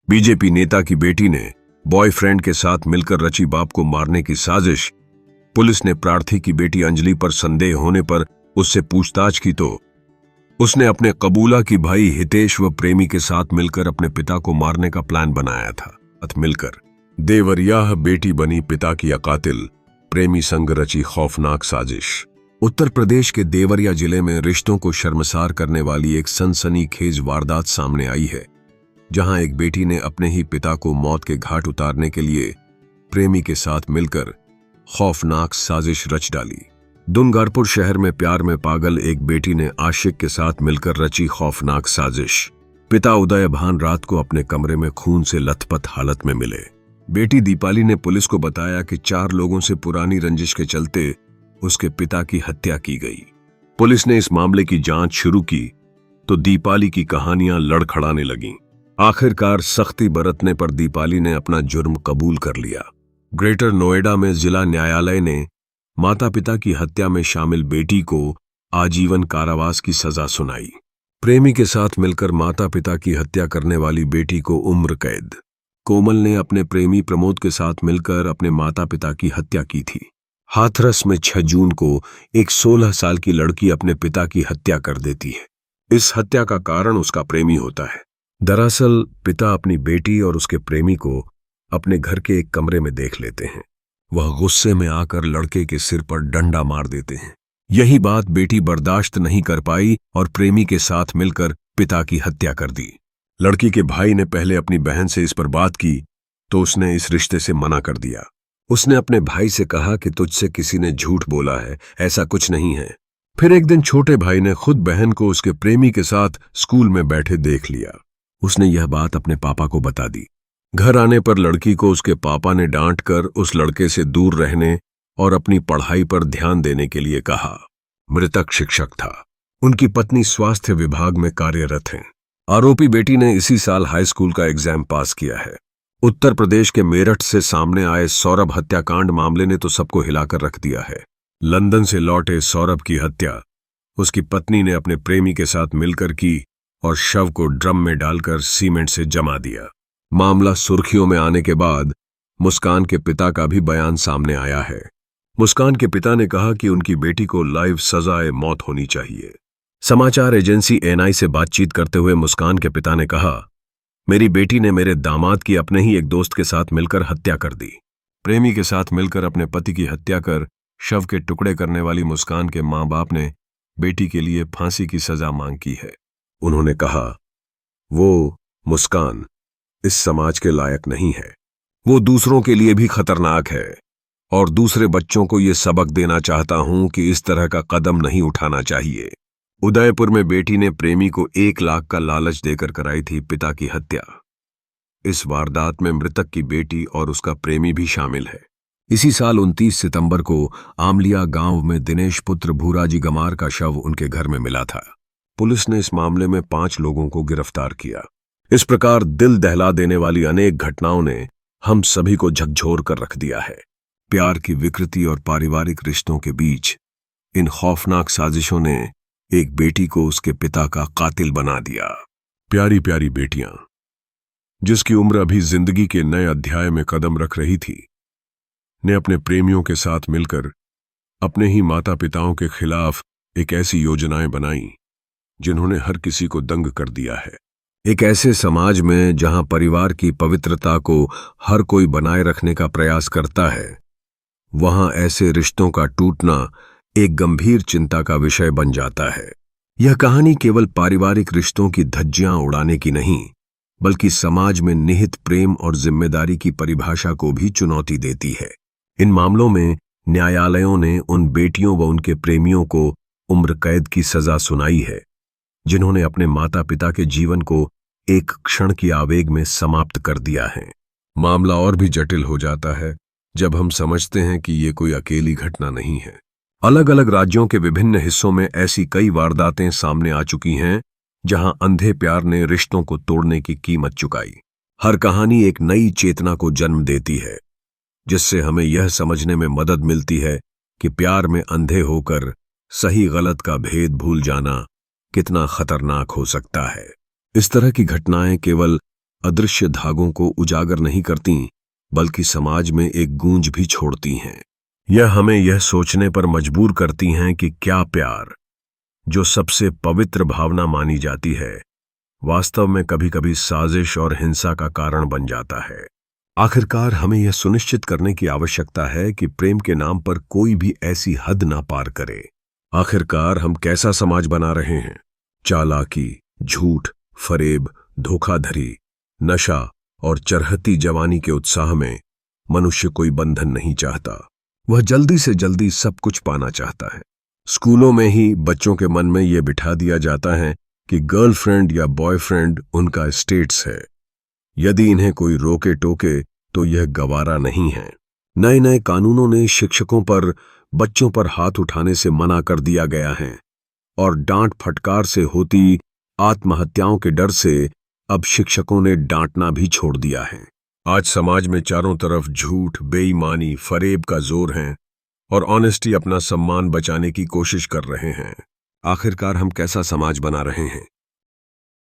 BJP नेता की बेटी ने बॉयफ्रेंड के साथ मिलकर रची बाप को मारने की साजिश। पुलिस ने प्रार्थी की बेटी अंजलि पर संदेह होने पर उससे पूछताछ की तो उसने अपने कबूला कि भाई हितेश व प्रेमी के साथ मिलकर अपने पिता को मारने का प्लान बनाया था। मिलकर देवरिया बेटी बनी पिता की अकातिल, प्रेमी संग रची खौफनाक साजिश। उत्तर प्रदेश के देवरिया जिले में रिश्तों को शर्मसार करने वाली एक सनसनीखेज वारदात सामने आई है, जहां एक बेटी ने अपने ही पिता को मौत के घाट उतारने के लिए प्रेमी के साथ मिलकर खौफनाक साजिश रच डाली। दुंगारपुर शहर में प्यार में पागल एक बेटी ने आशिक के साथ मिलकर रची खौफनाक साजिश। पिता उदय भान रात को अपने कमरे में खून से लथपथ हालत में मिले। बेटी दीपाली ने पुलिस को बताया कि 4 लोगों से पुरानी रंजिश के चलते उसके पिता की हत्या की गई। पुलिस ने इस मामले की जांच शुरू की तो दीपाली की कहानियां लड़खड़ाने लगीं। आखिरकार सख्ती बरतने पर दीपाली ने अपना जुर्म कबूल कर लिया। ग्रेटर नोएडा में जिला न्यायालय ने माता पिता की हत्या में शामिल बेटी को आजीवन कारावास की सजा सुनाई। प्रेमी के साथ मिलकर माता पिता की हत्या करने वाली बेटी को उम्र कैद। कोमल ने अपने प्रेमी प्रमोद के साथ मिलकर अपने माता पिता की हत्या की थी। हाथरस में 6 जून को एक 16 साल की लड़की अपने पिता की हत्या कर देती है। इस हत्या का कारण उसका प्रेमी होता है। दरअसल पिता अपनी बेटी और उसके प्रेमी को अपने घर के एक कमरे में देख लेते हैं। वह गुस्से में आकर लड़के के सिर पर डंडा मार देते हैं। यही बात बेटी बर्दाश्त नहीं कर पाई और प्रेमी के साथ मिलकर पिता की हत्या कर दी। लड़की के भाई ने पहले अपनी बहन से इस पर बात की तो उसने इस रिश्ते से मना कर दिया। उसने अपने भाई से कहा कि तुझसे किसी ने झूठ बोला है, ऐसा कुछ नहीं है। फिर एक दिन छोटे भाई ने खुद बहन को उसके प्रेमी के साथ स्कूल में बैठे देख लिया। उसने यह बात अपने पापा को बता दी। घर आने पर लड़की को उसके पापा ने डांट कर उस लड़के से दूर रहने और अपनी पढ़ाई पर ध्यान देने के लिए कहा। मृतक शिक्षक था। उनकी पत्नी स्वास्थ्य विभाग में कार्यरत हैं। आरोपी बेटी ने इसी साल हाई स्कूल का एग्जाम पास किया है। उत्तर प्रदेश के मेरठ से सामने आए सौरभ हत्याकांड मामले ने तो सबको हिलाकर रख दिया है। लंदन से लौटे सौरभ की हत्या उसकी पत्नी ने अपने प्रेमी के साथ मिलकर की और शव को ड्रम में डालकर सीमेंट से जमा दिया। मामला सुर्खियों में आने के बाद मुस्कान के पिता का भी बयान सामने आया है। मुस्कान के पिता ने कहा कि उनकी बेटी को लाइव सजाए मौत होनी चाहिए। समाचार एजेंसी एएनआई से बातचीत करते हुए मुस्कान के पिता ने कहा, मेरी बेटी ने मेरे दामाद की अपने ही एक दोस्त के साथ मिलकर हत्या कर दी। प्रेमी के साथ मिलकर अपने पति की हत्या कर शव के टुकड़े करने वाली मुस्कान के मां बाप ने बेटी के लिए फांसी की सजा मांग की है। उन्होंने कहा, वो मुस्कान इस समाज के लायक नहीं है। वो दूसरों के लिए भी खतरनाक है और दूसरे बच्चों को ये सबक देना चाहता हूं कि इस तरह का कदम नहीं उठाना चाहिए। उदयपुर में बेटी ने प्रेमी को 1 लाख का लालच देकर कराई थी पिता की हत्या। इस वारदात में मृतक की बेटी और उसका प्रेमी भी शामिल है। इसी साल 29 सितंबर को आमलिया गांव में दिनेश पुत्र भूराजी गमार का शव उनके घर में मिला था। पुलिस ने इस मामले में 5 लोगों को गिरफ्तार किया। इस प्रकार दिल दहला देने वाली अनेक घटनाओं ने हम सभी को झकझोर कर रख दिया है। प्यार की विकृति और पारिवारिक रिश्तों के बीच इन खौफनाक साजिशों ने एक बेटी को उसके पिता का कातिल बना दिया। प्यारी प्यारी बेटियां, जिसकी उम्र अभी जिंदगी के नए अध्याय में कदम रख रही थी, ने अपने प्रेमियों के साथ मिलकर अपने ही माता पिताओं के खिलाफ एक ऐसी योजनाएं बनाई जिन्होंने हर किसी को दंग कर दिया है। एक ऐसे समाज में जहां परिवार की पवित्रता को हर कोई बनाए रखने का प्रयास करता है, वहां ऐसे रिश्तों का टूटना एक गंभीर चिंता का विषय बन जाता है। यह कहानी केवल पारिवारिक रिश्तों की धज्जियां उड़ाने की नहीं, बल्कि समाज में निहित प्रेम और जिम्मेदारी की परिभाषा को भी चुनौती देती है। इन मामलों में न्यायालयों ने उन बेटियों व उनके प्रेमियों को उम्र कैद की सजा सुनाई है, जिन्होंने अपने माता पिता के जीवन को एक क्षण की आवेग में समाप्त कर दिया है। मामला और भी जटिल हो जाता है जब हम समझते हैं कि ये कोई अकेली घटना नहीं है। अलग अलग राज्यों के विभिन्न हिस्सों में ऐसी कई वारदातें सामने आ चुकी हैं जहां अंधे प्यार ने रिश्तों को तोड़ने की कीमत चुकाई। हर कहानी एक नई चेतना को जन्म देती है, जिससे हमें यह समझने में मदद मिलती है कि प्यार में अंधे होकर सही गलत का भेद भूल जाना कितना खतरनाक हो सकता है। इस तरह की घटनाएं केवल अदृश्य धागों को उजागर नहीं करती, बल्कि समाज में एक गूंज भी छोड़ती हैं। यह हमें यह सोचने पर मजबूर करती हैं कि क्या प्यार, जो सबसे पवित्र भावना मानी जाती है, वास्तव में कभी-कभी साजिश और हिंसा का कारण बन जाता है। आखिरकार हमें यह सुनिश्चित करने की आवश्यकता है कि प्रेम के नाम पर कोई भी ऐसी हद ना पार करे। आखिरकार हम कैसा समाज बना रहे हैं? चालाकी, झूठ, फरेब, धोखाधड़ी, नशा और चरहती जवानी के उत्साह में मनुष्य कोई बंधन नहीं चाहता। वह जल्दी से जल्दी सब कुछ पाना चाहता है। स्कूलों में ही बच्चों के मन में यह बिठा दिया जाता है कि गर्लफ्रेंड या बॉयफ्रेंड उनका स्टेटस है। यदि इन्हें कोई रोके टोके तो यह गवारा नहीं है। नए नए कानूनों ने शिक्षकों पर बच्चों पर हाथ उठाने से मना कर दिया गया है, और डांट फटकार से होती आत्महत्याओं के डर से अब शिक्षकों ने डांटना भी छोड़ दिया है। आज समाज में चारों तरफ झूठ, बेईमानी, फरेब का जोर है, और ऑनेस्टी अपना सम्मान बचाने की कोशिश कर रहे हैं। आखिरकार हम कैसा समाज बना रहे हैं?